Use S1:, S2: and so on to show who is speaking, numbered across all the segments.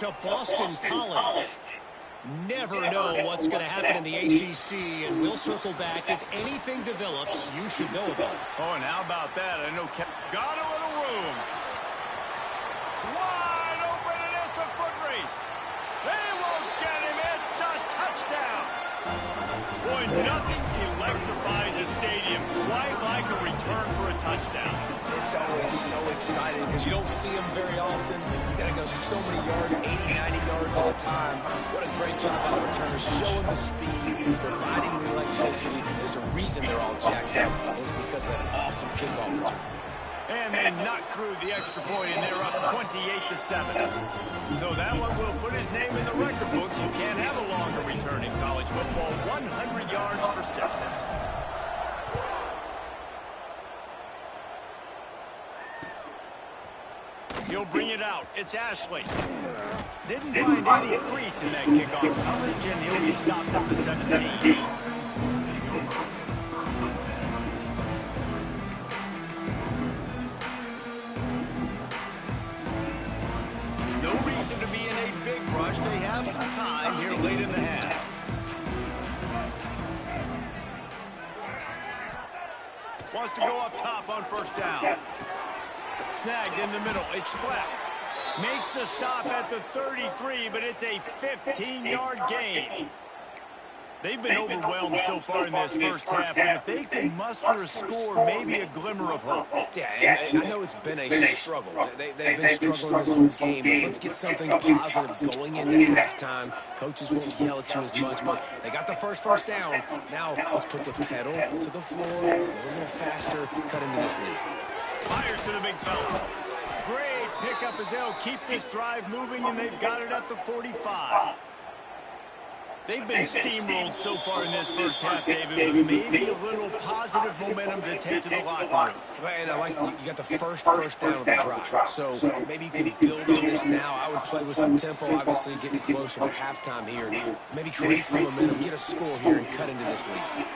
S1: To Boston College. Never know what's going to happen in the ACC, and we'll circle back. If anything develops, you should know about it.
S2: Oh, and how about that? I know got a little room. Wide open, and it's a foot race. They won't get him. It's a touchdown. Boy, nothing electrifies a stadium quite like a return for a touchdown.
S3: It's always so exciting because you don't see them very often. You got to go so many yards, 80, 90 yards at a time. What a great job by the returners, showing the speed, providing the electricity. There's a reason they're all jacked up. It's because of that awesome kickoff return.
S2: And they knocked through the extra point, and they're up 28-7. So that one will put his name in the record books. You can't have a longer return in college football. 100 yards for 6. He'll bring it out. It's Ashley. Didn't find any crease in that kickoff coverage, and he'll be stopped at the 17. No reason to be in a big rush. They have some time here late in the half. Wants to go up top on first down. Snagged in the middle. It's flat. Makes the stop at the 33, but it's a 15-yard gain. They've been overwhelmed so far in this first half, but if they can muster a score, maybe a glimmer of hope.
S3: Yeah, and I know it's been a struggle. They've been struggling this whole game. But let's get something positive going into halftime. Coaches won't yell at you as much, but they got the first down. Now let's put the pedal to the floor, go a little faster, cut into this lead.
S2: Fires to the big fella. Great pickup as they'll keep this drive moving, and they've got it at the 45. They've been steamrolled so far in this first half, David, but maybe a little positive momentum to take to the locker room.
S3: And I like you got the first down of the drive, so maybe you can build on this now. I would play with some tempo, obviously getting closer to halftime here. Maybe create some momentum, get a score here, and cut into this lead.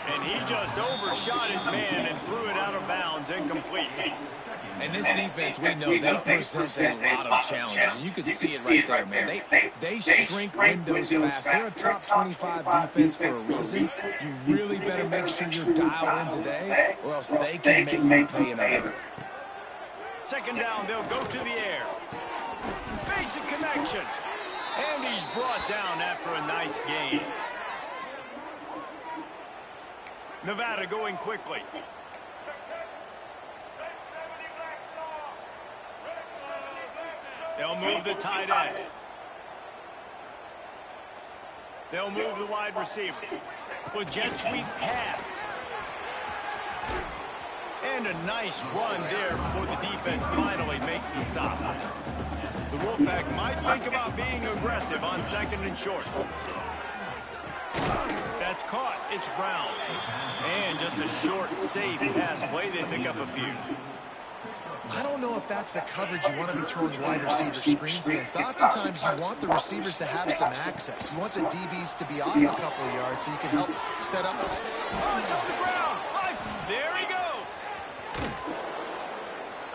S2: And he just overshot his man and threw it out of bounds, incomplete.
S4: And this defense, we know, they present a lot of challenges. And you can see it right there, man. They shrink windows fast. They're a top 25 defense for a reason. You really better make sure you're dialed in today, or else they can make you pay another.
S2: Second down, they'll go to the air. Basic connection. And he's brought down after a nice gain. Nevada going quickly. They'll move the tight end. They'll move the wide receiver. With jet sweep pass. And a nice run there before the defense finally makes the stop. The Wolfpack might think about being aggressive on second and short. That's caught. It's Brown. And just a short, safe pass play. They pick up a few.
S5: I don't know if that's the coverage you want to be throwing wide receiver screens against. Oftentimes, you want the receivers to have some access. You want the DBs to be off a couple of yards so you can help set up.
S2: Oh, it's on the ground. There he goes.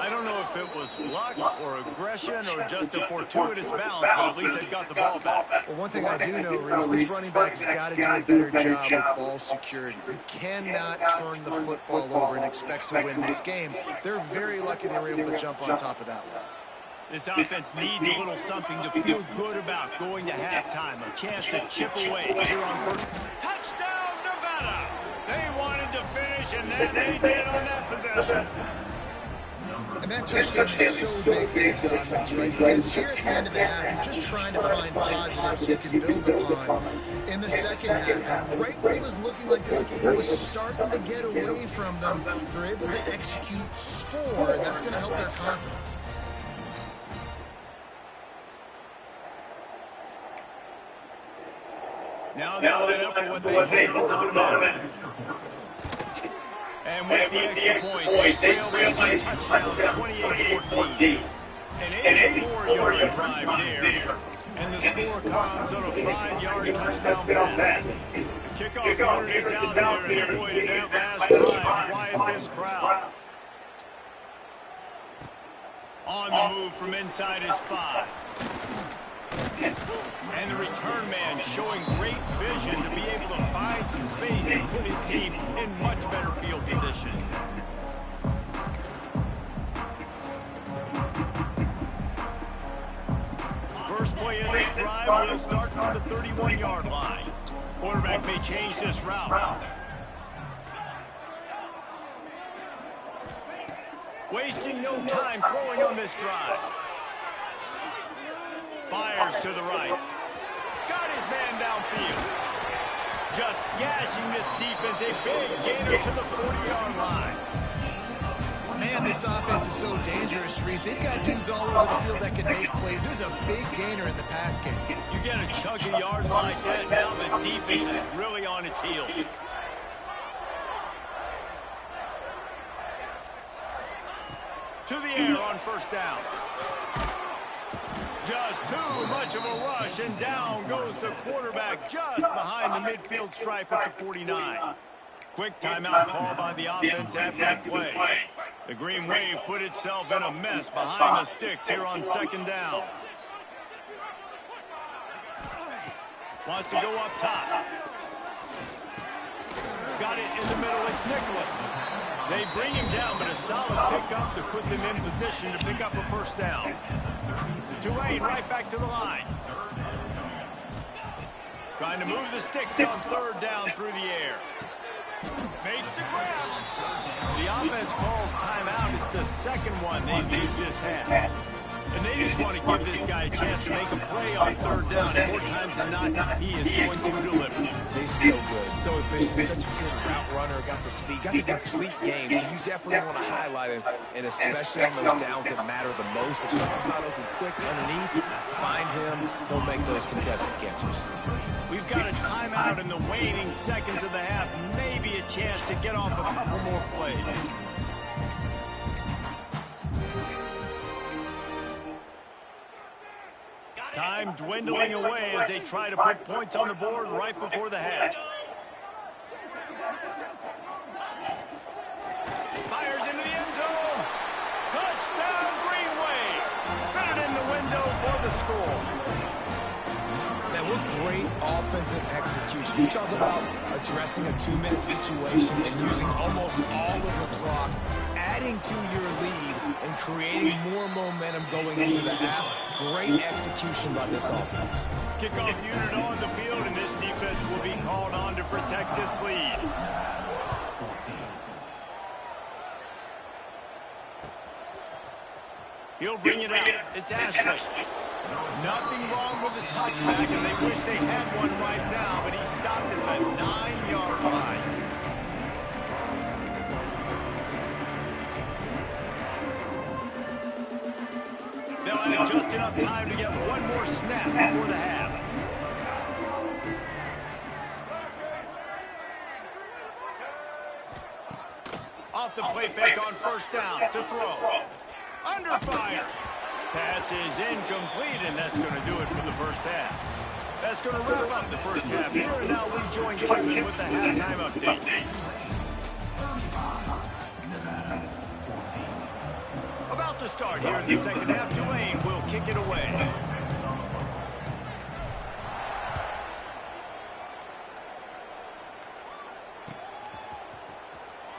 S2: I don't know if it was luck or aggression or just a fortuitous bounce, but at least they've got the ball back.
S5: Well, one thing I do know, Reese, this running back has got to do a better job with ball security. You cannot turn the football over and expect to win this game. They're very lucky they were able to jump on top of that one.
S2: This offense needs a little something to feel good about going to halftime. A chance to chip away here on first. Touchdown, Nevada! They wanted to finish, and then they did on that possession.
S5: And that touchdown is so big for this offense, right? Because here at the end of the half, you're just trying to find positives you can build upon in the second half. And right when it was looking like this game was starting to get away from them, they're able to execute, score, and that's going to help their confidence.
S2: Now they'll line up for what they hope is automatic. And with the extra point, they trail by 2 touchdowns, 28-14. An 84-yard drive there. And the score comes on a 5-yard touchdown pass. The kickoff unit is out there, and boy, did that last drive quiet this crowd. On the move from inside his 5. And the return man showing great vision to be able to find some space and put his team in much better field position. First play of this drive will start from the 31-yard line. Quarterback may change this route. Wasting no time throwing on this drive. Fires to the right. Got his man downfield. Just gashing this defense. A big gainer to the 40-yard line.
S5: Man, this offense is so dangerous, Reese. They've got dudes all over the field that can make plays. There's a big gainer in the pass game.
S2: You get a chunk of yards like that, now the defense is really on its heels. To the air on first down. Just too much of a rush, and down goes the quarterback just behind the midfield stripe at the 49. Quick timeout call by the offense after the play. The Green Wave put itself in a mess behind the sticks here on second down. Wants to go up top. Got it in the middle. It's Nicholas. They bring him down, but a solid pickup to put them in position to pick up a first down. Tulane right back to the line. Trying to move the sticks on third down through the air. Makes the grab. The offense calls timeout. It's the second one they've used this half. And they just want to give this guy a chance to make a play on third down. And more times than not, he is going to deliver.
S3: He's so good, so efficient, such a good route runner, got the speed, got the complete game. So you definitely want to highlight him, and especially on those downs that matter the most. If someone's not open quick underneath, find him, he'll make those contested catches.
S2: We've got a timeout in the waning seconds of the half. Maybe a chance to get off a couple more plays. Time dwindling away as they try to put points on the board right before the half. Fires into the end zone. Touchdown, Green Wave. Fitted in the window for the score.
S3: Man, what great offensive execution. You talk about addressing a 2-minute situation and using almost all of the clock, adding to your lead and creating more momentum going into the half. Great execution by this offense.
S2: Kickoff unit on the field, and this defense will be called on to protect this lead. He'll bring it out. It's Ashley. Nothing wrong with the touchback, and they wish they had one right now, but he stopped at the 9-yard line. They'll have just enough time to get one more snap before the half. Off the play fake on first down to throw. Under fire. Pass is incomplete, and that's going to do it for the first half. That's going to wrap up the first half. Here and now we join Kevin with the halftime update. About to start here in the second half. Tulane will kick it away.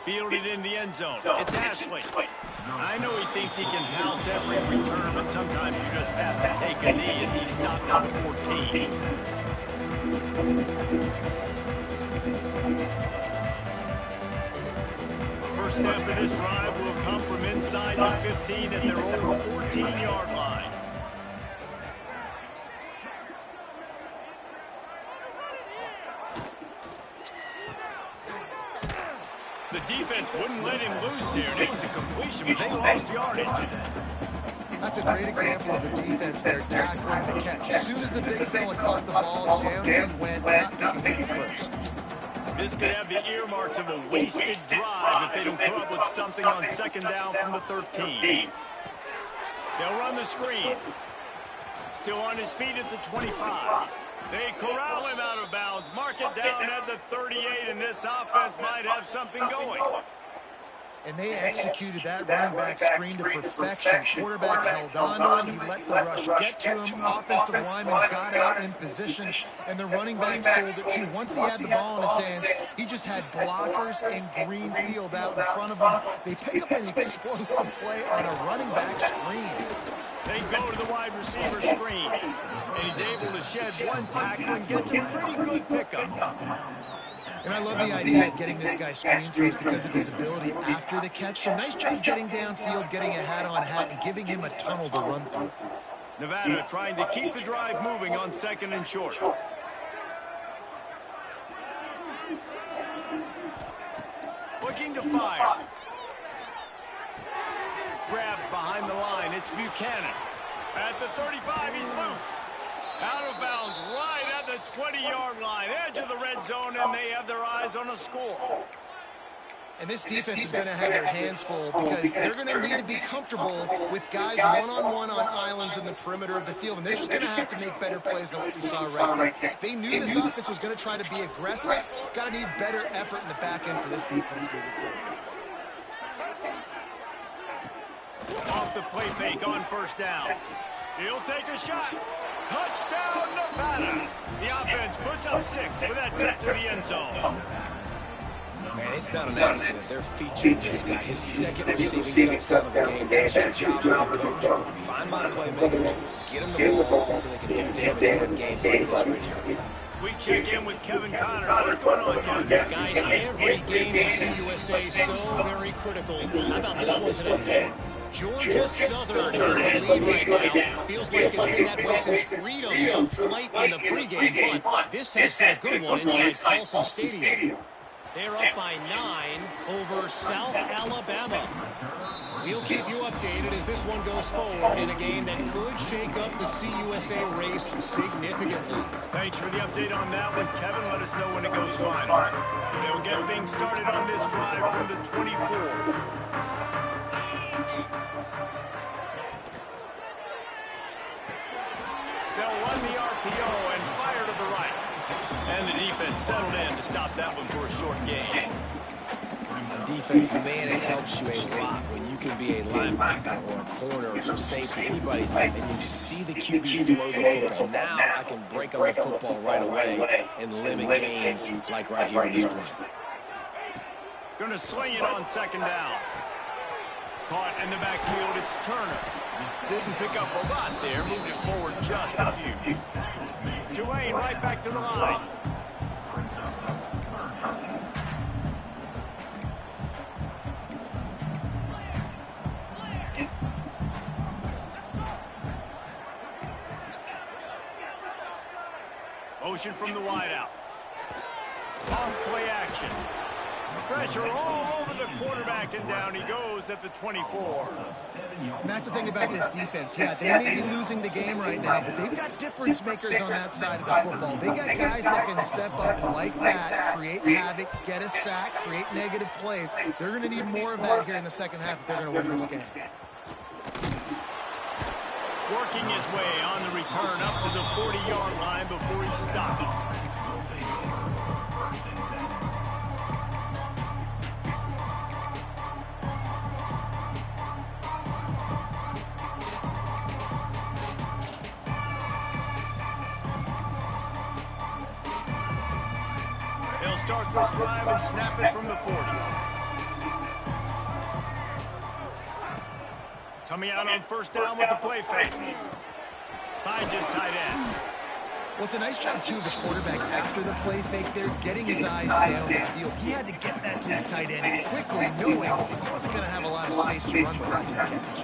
S2: Fielded in the end zone. It's Ashley. I know he thinks he can house every return, but sometimes you just have to take a knee as he stopped at the 14. First step of this drive will come from inside the 15 at their own 14-yard line. The defense wouldn't let him loose there. It was a completion, but they lost yardage.
S5: That's a great example of the defense there tackling the catch. As soon as the big fella caught the ball, down he went, not picking it first.
S2: This could have the earmarks of a wasted drive if they don't come up with something on second down from the 13. They'll run the screen. Still on his feet at the 25. They corral him out of bounds. Mark it down at the 38, and this offense might have something going.
S5: And they executed that running back screen to perfection. Quarterback held on to him. He let the rush get to him. Offensive lineman got out in position, and the running back sold it too. Once he had the ball in his hands, he just had blockers and green field out in front of him. They pick up an explosive play on a running back screen.
S2: They go to the wide receiver screen, and he's able to shed one tackle and gets a pretty good pickup.
S5: And I love the idea of getting this guy screen throws because of his ability after the catch. So nice job getting downfield, getting a hat-on-hat, and giving him a tunnel to run through.
S2: Nevada trying to keep the drive moving on 2nd and short. Looking to fire. Grabbed behind the line. It's Buchanan. At the 35, he's loose. Out of bounds, right at the 20-yard line, edge of the red zone, and they have their eyes on a score.
S5: And this defense is going to have their hands full because they're going to need to be comfortable with guys one-on-one on islands in the perimeter of the field, and they're just going to have to make better plays than what we saw right there. They knew this offense was going to try to be aggressive. Got to need better effort in the back end for this defense moving forward.
S2: Off the play fake on 1st down. He'll take a shot. Touchdown, Nevada. The offense puts up 6 with that trip to the end zone.
S3: Man, it's not an accident. They're featuring this guy. His 2nd receiving touchdown of the game. That's your job as a coach. Find my playmakers, get them the ball so they can do damage in games like this right here.
S2: We check in with Kevin Connors. What's going on, Kevin?
S1: Guys, every game in CUSA is so very critical. How about this one today? Georgia Southern has the lead right now. Feels like it's been that way since Freedom took flight in the pregame, but this has been a good one inside Paulson Stadium. They're up by 9 over South Alabama. We'll keep you updated as this one goes forward in a game that could shake up the CUSA race significantly.
S2: Thanks for the update on that one, Kevin. Let us know when it goes final. They'll get things started on this drive from the 24. They'll run the RPO and fire to the right. And the defense settled in to stop that one for a short gain.
S3: The defense, man, it helps you a lot when you can be a linebacker or a corner or safety, anybody, and you see the QB throw the football. Now I can break on the football right away and limit gains like right here in this play.
S2: Going to swing it on 2nd down. Caught in the backfield, it's Turner. Didn't pick up a lot there, moved it forward just a few. Duane right back to the line. Motion from the wideout. Off play action. Pressure all over the quarterback, and down he goes at the 24.
S5: And that's the thing about this defense. Yeah, they may be losing the game right now, but they've got difference makers on that side of the football. They got guys that can step up like that, create havoc, get a sack, create negative plays. They're going to need more of that here in the second half if they're going to win this game.
S2: Working his way on the return up to the 40-yard line before he stopped. They'll start this drive and snap it from the 40. Coming out on 1st down with the play fake. Finds his tight end.
S5: Well, it's a nice job, too, of the quarterback after the play fake there, getting his eyes down the field. He had to get that to his tight end quickly, knowing he wasn't going to have a lot of space to run with after the catch.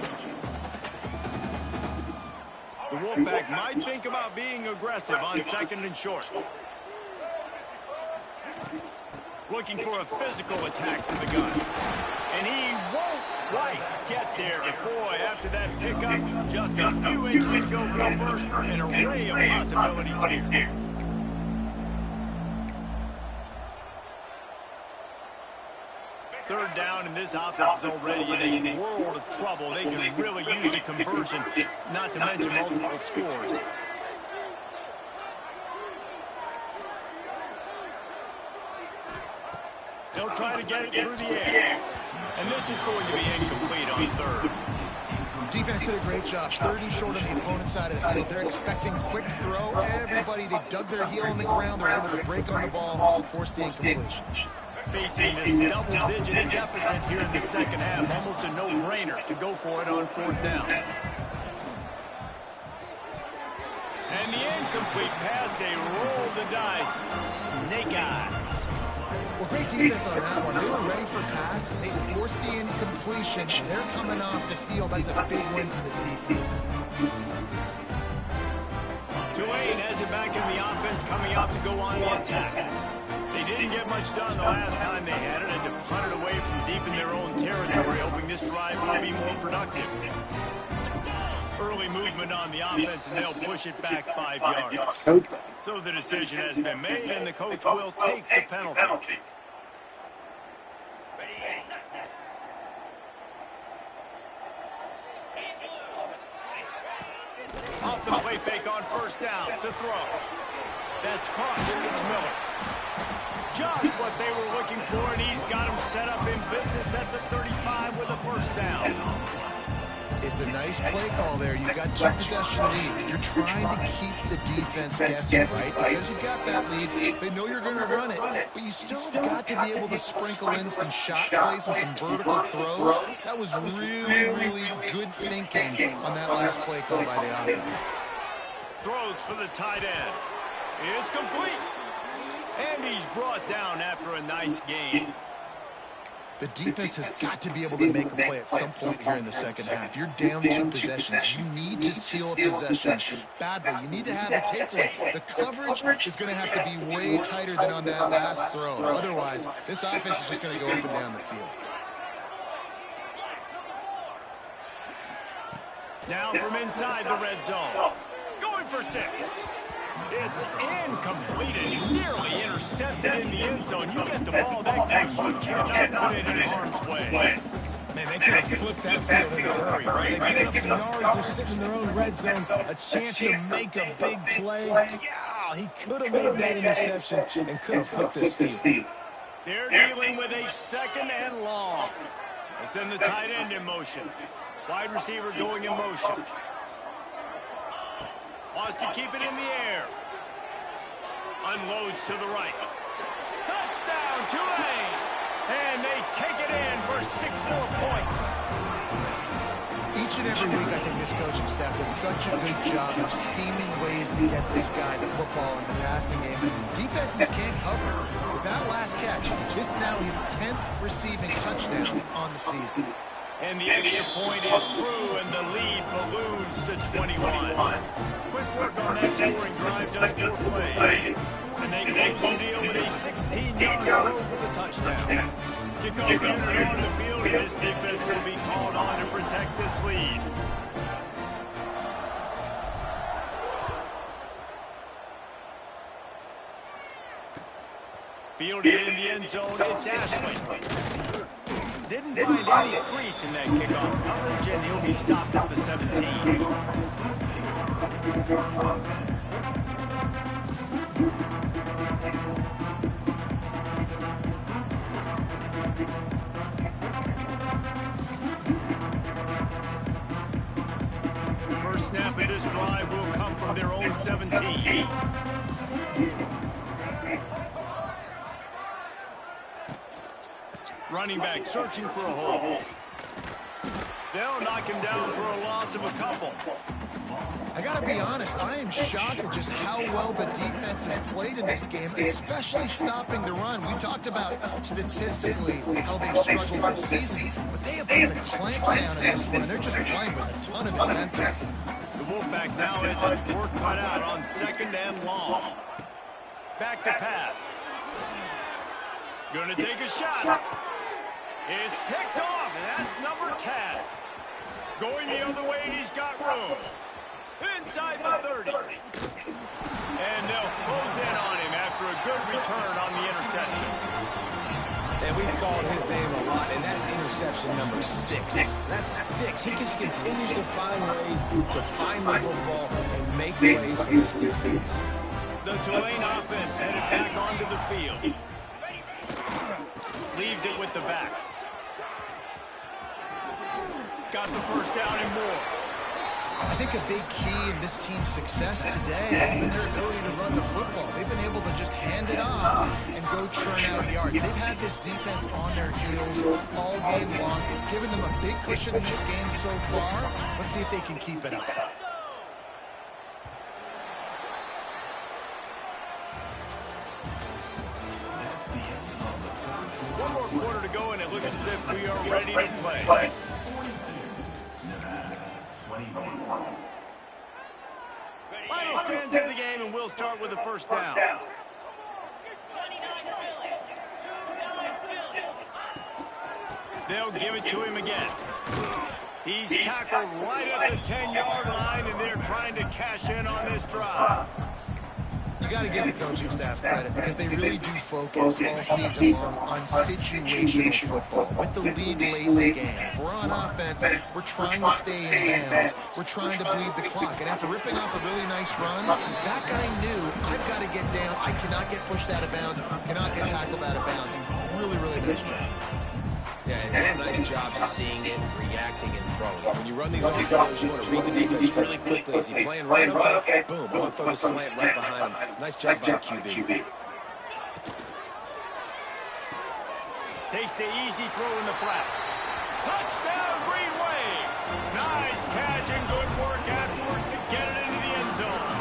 S2: The Wolfpack might think about being aggressive on 2nd and short. Looking for a physical attack from the gun. And he won't quite get there. But boy, after that pickup, just a few inches to go for the first. An array of possibilities here. Third down, and this offense is already in a world of trouble. They can really use a conversion, not to mention multiple scores. They'll try to get it through the air. And this is going to be incomplete on third.
S5: Defense did a great job. 30 short on the opponent's side of the field. They're expecting quick throw. Everybody, they dug their heel on the ground. They're able to break on the ball, force the incompletion.
S2: Facing this double-digit deficit here in the second half, almost a no-brainer to go for it on fourth down. And the incomplete pass, they rolled the dice. Snake eyes.
S5: Well, great defense on that one. They were ready for pass. They forced the incompletion. They're coming off the field. That's a big win for this defense.
S2: Tulane has it back in the offense, coming out to go on the attack. They didn't get much done the last time they had it, and to punt it away from deep in their own territory, hoping this drive will be more productive. Early movement on the offense, and they'll push it back 5 yards. So the decision has been made, and the coach will take the penalty. Off the play fake on first down to throw. That's caught. It's Miller. Just what they were looking for, and he's got him set up in business at the 35 with a first down.
S5: It's a nice play call there. You've got 2-possession lead. You're trying to keep the defense guessing, right? Because you've got that lead. They know you're going to run it, but you still have got to be able to sprinkle in some shot plays and some vertical throws. That was really, really good thinking on that last play call by the offense.
S2: Throws for the tight end. It's complete. And he's brought down after a nice gain.
S5: The defense has got to be able to make a play at some point here in the second half. You're down 2 possessions. You need to steal a possession badly. You need to have a takeaway. The coverage is going to have to be way tighter than on that last throw. Otherwise, this offense is just going to go up and down the field.
S2: Now from inside the red zone. Going for 6. It's incomplete and nearly intercepted in the end zone. You get the ball that close, you cannot put it in harm's way.
S4: Man, they could have flipped that field in a hurry, right? They get up some yards, they're sitting in their own red zone, a chance to make a big play. Yeah, he could have made that interception and could have flipped this field.
S2: They're dealing with a second and long. They send the tight end in motion. Wide receiver going in motion. Wants to keep it in the air. Unloads to the right. Touchdown, Tulane! And they take it in for 6 more points.
S5: Each and every week, I think this coaching staff does such a good job of scheming ways to get this guy the football in the passing game. And defenses can't cover. With that last catch, this is now his 10th receiving touchdown on the season.
S2: And the extra point is true, and the lead balloons to 21. Quick work on that scoring drive, just 4 plays. And they close the deal with a 16-yard throw for the touchdown. Kickoff unit on the field, and this defense will be called on to protect this lead. Fielded in the end zone, it's Ashley. Didn't find any crease in that kickoff coverage, and he'll be stopped at the 17. First snap of this drive will come from their own 17. Running back searching for a hole. They'll knock him down for a loss of a couple.
S5: I got to be honest, I am shocked at just how well the defense has played in this game, especially stopping the run. We talked about statistically how they've struggled this season, but they have put the clamps down in this one, and they're just playing with a ton of intensity.
S2: The Wolfpack now has its work cut out on second and long. Back to pass. Gonna take a shot. It's picked off, and that's number 10. Going the other way, and he's got room. Inside the 30. And they'll close in on him after a good return on the interception.
S4: And we've called his name a lot, and that's interception number 6. That's 6. He just continues to find ways to find the football and make plays for this defense.
S2: The Tulane offense headed back onto the field. Leaves it with the back. Got the first down and more.
S5: I think a big key in this team's success today has been their ability to run the football. They've been able to just hand it off and go churn out yards. They've had this defense on their heels all game long. It's given them a big cushion in this game so far. Let's see if they can keep it up.
S2: One more quarter to go, and it looks as if we are ready to play. Final stand to the game, and we'll start with the first down. They'll give it to him again. He's tackled right at the 10-yard line, and they're trying to cash in on this drive.
S5: You got to give the coaching staff credit because they really do focus all season long on situational football. With the lead late in the game, if we're on offense, we're trying to stay in bounds. We're trying to bleed the clock. And after ripping off a really nice run, that guy knew, I've got to get down. I cannot get pushed out of bounds. Cannot get tackled out of bounds. Really, really nice job.
S3: Yeah, and a nice job seeing it, reacting, and throwing. When you run these RPOs, you want to read the defense really quickly. Is he playing right? Okay. Boom. I want to throw the slant right behind him. Nice job by QB.
S2: Takes the easy throw in the flat. Touchdown, Green Wave. Nice catch and good work afterwards to get it into the end zone.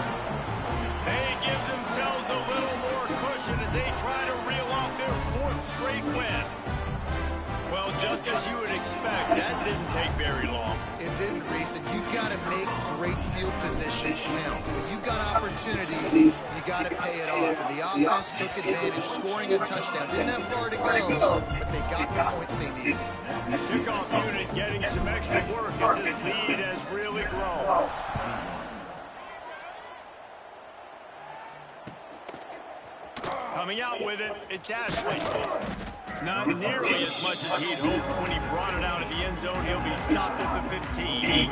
S2: They give themselves a little more cushion as they try to reel off their 4th straight win. Well, just as you would expect, that didn't take very long.
S5: It didn't, Reese, and you've got to make great field position count. When you've got opportunities, you got to pay it off. And the offense took advantage, scoring a touchdown. Didn't have far to go, but they got the points they needed.
S2: Kickoff unit getting some extra work as this lead has really grown. Coming out with it, it's Ashley. Not nearly as much as he'd hoped when he brought it out of the end zone. He'll be stopped at the 15.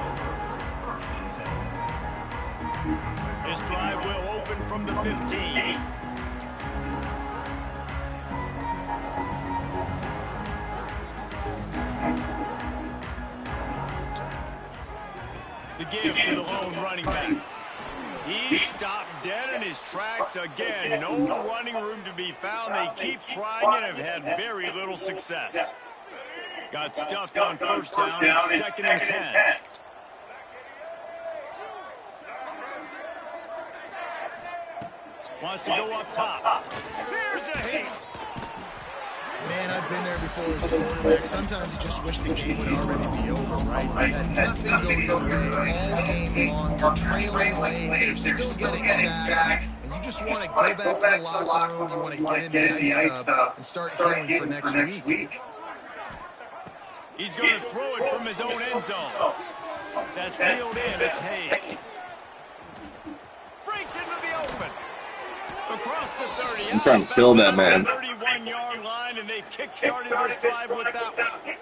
S2: This drive will open from the 15. The give to the lone running back. He stopped dead in his tracks again. No running room to be found. They keep trying and have had very little success. Got stuffed on first down. It's 2nd and 10. Wants to go up top. Here's a hit.
S5: Man, I've been there before as a quarterback. Sometimes you just wish the game would already be over, right? You had nothing go your way all game long. You're trailing late. You're still getting sacks. And you just want to go back to the locker room. You want to get in the ice tub and start healing for next week.
S2: He's going to throw it from his own end zone. That's reeled in. It's Hayes. Breaks into the open. Across the 30.
S6: I'm trying to kill that man.
S2: 31-yard line, and they kick-started this drive with that one.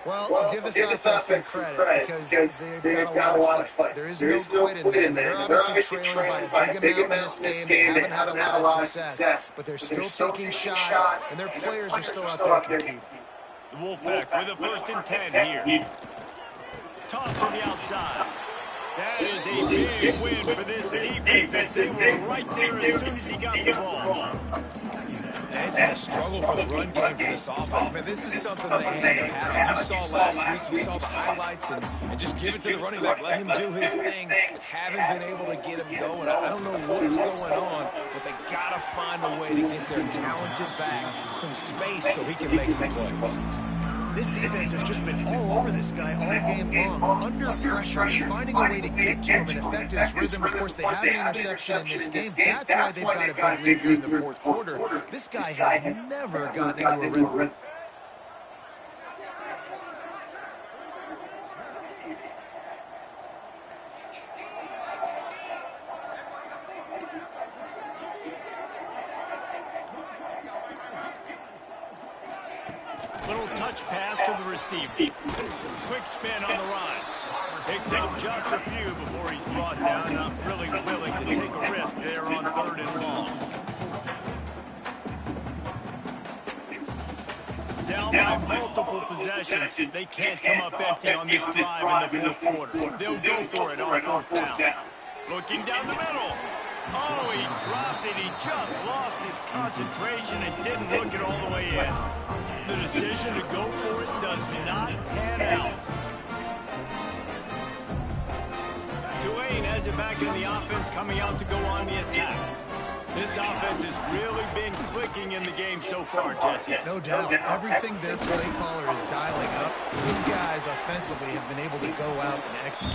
S5: Well, I'll give this offense some credit because they've got a lot of fight. There is no quit in there. They're obviously trailing by a big amount in this game. They haven't had a lot of success, but they're still taking shots, and their players are still out there competing.
S2: The Wolfpack with a 1st and 10 here. Toss to the outside. That is a big win for this defense as they were right there as soon as he got the ball.
S3: And it's been a struggle for the run game for this offense. Man, this is something they hang their hat on. You saw last week, you saw the highlights, and just give it to the running back. Let him do his thing. Haven't been able to get him going. I don't know what's going on, but they got to find a way to get their talented back some space so he can make some plays.
S5: This defense has just been all over this guy all game long, under pressure, and finding a way to get to him and affect his rhythm. Of course, they have an interception in this game. That's why they've got a big lead here in the 4th quarter. This guy has never gotten into a rhythm.
S2: Little touch pass to the receiver. Quick spin on the run. Picks up just a few before he's brought down. Not really willing to take a risk there on 3rd and long. Down by multiple multiple possessions. They can't come up empty on this drive in the fourth quarter. They'll go for it on fourth down. Looking down the middle. Oh, he dropped it. He just lost his concentration and didn't look it all the way in. The decision to go for it does not pan out. Tulane has it back in the offense, coming out to go on the attack. This offense has really been clicking in the game so far, Jesse.
S5: No doubt. Everything their play caller is dialing up, these guys offensively have been able to go out and execute.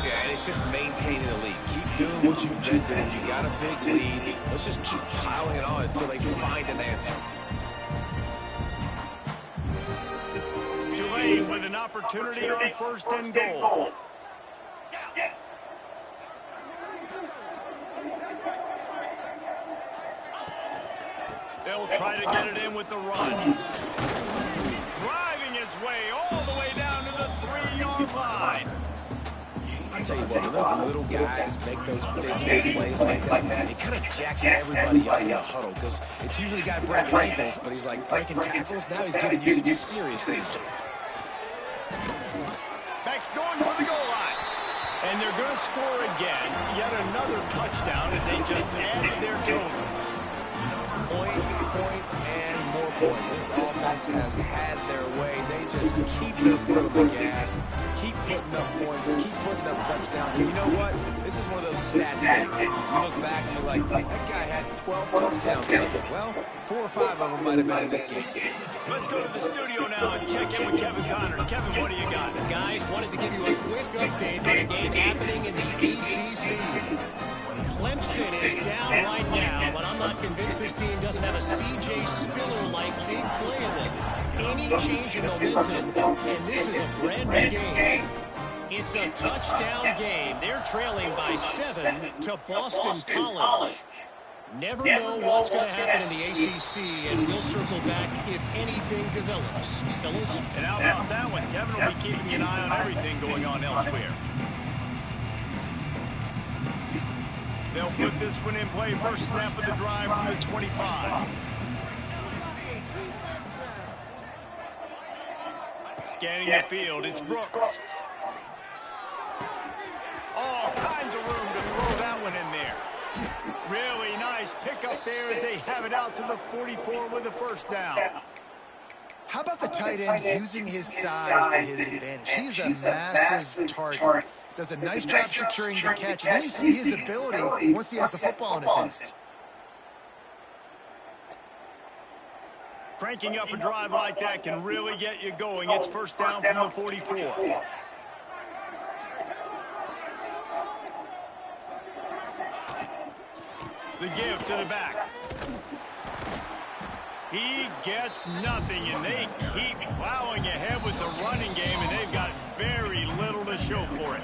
S3: Yeah, and it's just maintaining the lead. Keep doing what you've been doing. You got a big lead. Let's just keep piling it on until they find an answer.
S2: Tulane with an opportunity on first and goal. They'll try to get it in with the run. Driving his way all the way down to the 3-yard line.
S3: I tell you what, when those little guys make those physical plays like that, it kind of jacks everybody up in the huddle because it's usually a guy breaking ankles, but he's like breaking tackles. Now he's giving you some serious things.
S2: Back's going for the goal line. And they're going to score again. Yet another touchdown as they just added their total.
S3: Points, and more points. This offense has had their way. They just keep their foot on the gas, keep putting up points, keep putting up touchdowns. And you know what? This is one of those stats games. You look back and you're like, that guy had 12 touchdowns. Well, 4 or 5 of them might have been in this game.
S2: Let's go to the studio now and check in with Kevin Connors. Kevin, what do you got?
S1: Guys, wanted to give you a quick update on a game happening in the ACC. Clemson is down right now, but I'm not convinced this team doesn't have a C.J. Spiller-like big play in them. Any change in momentum, and this is a brand new game. It's a touchdown game. They're trailing by 7 to Boston College. Never know what's going to happen in the ACC, and we'll circle back if anything develops. Fellas?
S2: And how about that one? Kevin will be keeping an eye on everything going on elsewhere. They'll put this one in play. First snap of the drive from the 25. Scanning the field, it's Brooks. All kinds of room to throw that one in there. Really nice pickup there as they have it out to the 44 with the first down.
S5: How about the tight end using his size to his advantage? He's a massive target. Does a nice job securing the catch. And then you see his ability once he has the football in his hands.
S2: Cranking up a drive like that can really get you going. It's first down from the 44. The give to the back. He gets nothing, and they keep plowing ahead with the running game, and they've got very little to show for it.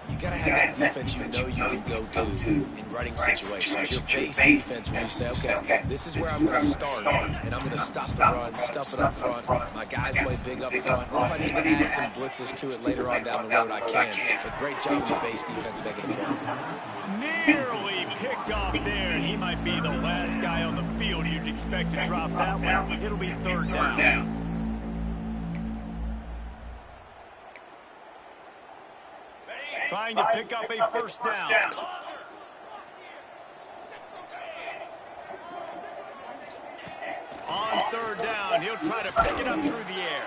S3: You got to have that defense you know you can go to in running situations. Your base defense where you say, okay, this is where I'm going to start, and I'm going to stop the run, stuff it up front. My guys play big up front. And if I need to add some blitzes to it later on down the road, I can. But great job with the base defense making it work.
S2: Nearly picked off there, and he might be the last guy on the field you'd expect to drop that one. It'll be third down. Trying to pick up a first down. On third down, he'll try to pick it up through the air.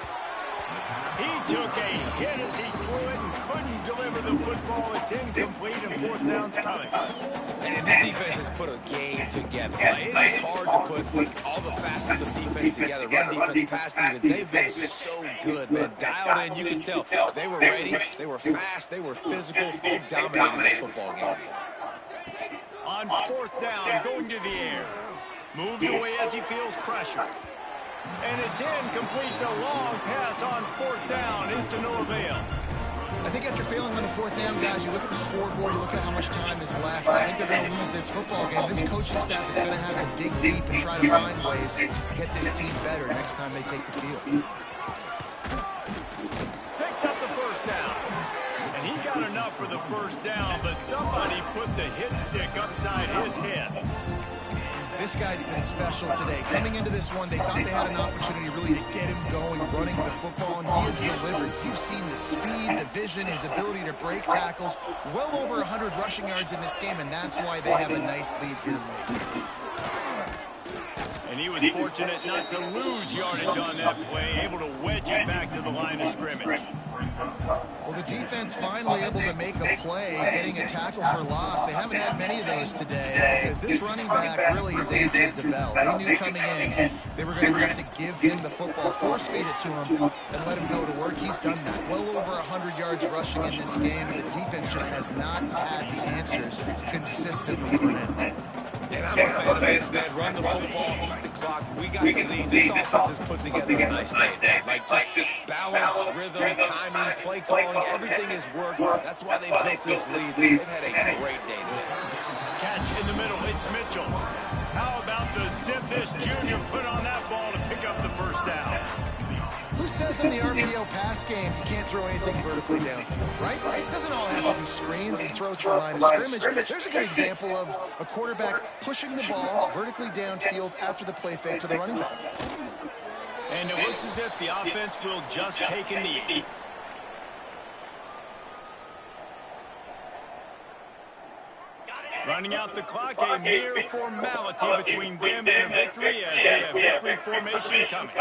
S2: He took a hit as he threw it and couldn't deliver the football. It's incomplete and fourth down's coming.
S3: And this defense has put a game together. It is hard to put all the facets of defense together. Run defense, pass defense. They've been so good, man. Dialed in, you can tell. They were ready. They were fast. They were physical. They dominated this football game.
S2: On fourth down, going to the air. Moves away as he feels pressure. And it's incomplete. The long pass on fourth down is to no avail.
S5: I think after failing on the fourth down, guys, you look at the scoreboard, you look at how much time is left. I think they're going to lose this football game. This coaching staff is going to have to dig deep and try to find ways to get this team better next time they take the field.
S2: Picks up the first down. And he got enough for the first down, but somebody put the hit stick upside his head.
S5: This guy's been special today. Coming into this one, they thought they had an opportunity really to get him going, running the football, and he has delivered. You've seen the speed, the vision, his ability to break tackles. Well over 100 rushing yards in this game, and that's why they have a nice lead here late.
S2: And he was fortunate not to lose yardage on that play, able to wedge it back to the line of scrimmage.
S5: Well, the defense finally able to make a play, getting a tackle for loss. They haven't had many of those today because this running back really has answered the bell. They knew coming in they were going to have to give him the football, force feed it to him, and let him go to work. He's done that. Well over 100 yards rushing in this game, and the defense just has not had the answers consistently for him.
S3: And I'm a fan of this, man. Run the football, eat the clock. We got the lead. This offense has put together a nice day. Like, just balance, rhythm, timing, play calling, everything has worked. That's why they built this lead. They've had a great day today.
S2: Catch in the middle. It's Mitchell. How about the zip this junior put on that ball to pick up the first down?
S5: Who says in the RPO pass game you can't throw anything vertically downfield, right? It doesn't all have to be screens and throws to the line of scrimmage. There's a good example of a quarterback pushing the ball vertically downfield after the play fake to the running back.
S2: And it looks as if the offense will just take a knee. Running out the clock, a mere formality between them and a victory as we have victory formation coming.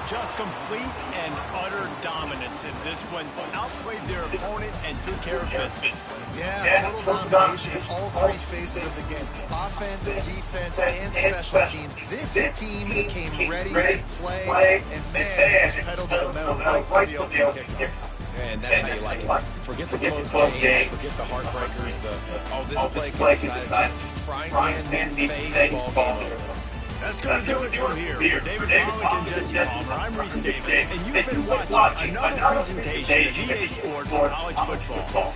S2: Just complete and utter dominance in this one. Outplayed their opponent and took care of business.
S5: Yeah, total domination in all three phases of the game. Offense, defense, and special teams. This team came ready to play, and man, just pedaled to the metal right for the opening kickoff.
S3: And that's how you like it. Forget the close games, forget the heartbreakers, this play decided, just frying pan, face, ball game.
S2: That's going to do it for here. For David Pollack and Jesse Palmer, I'm Reese Davis, and you've been watching another presentation of EA Sports College Football.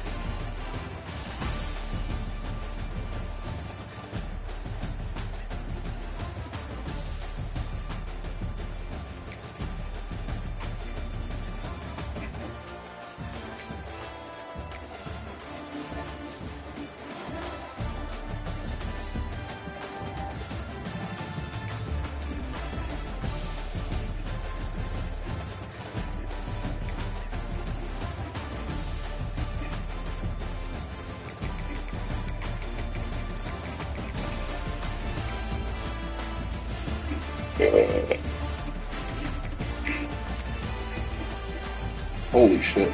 S6: Holy shit.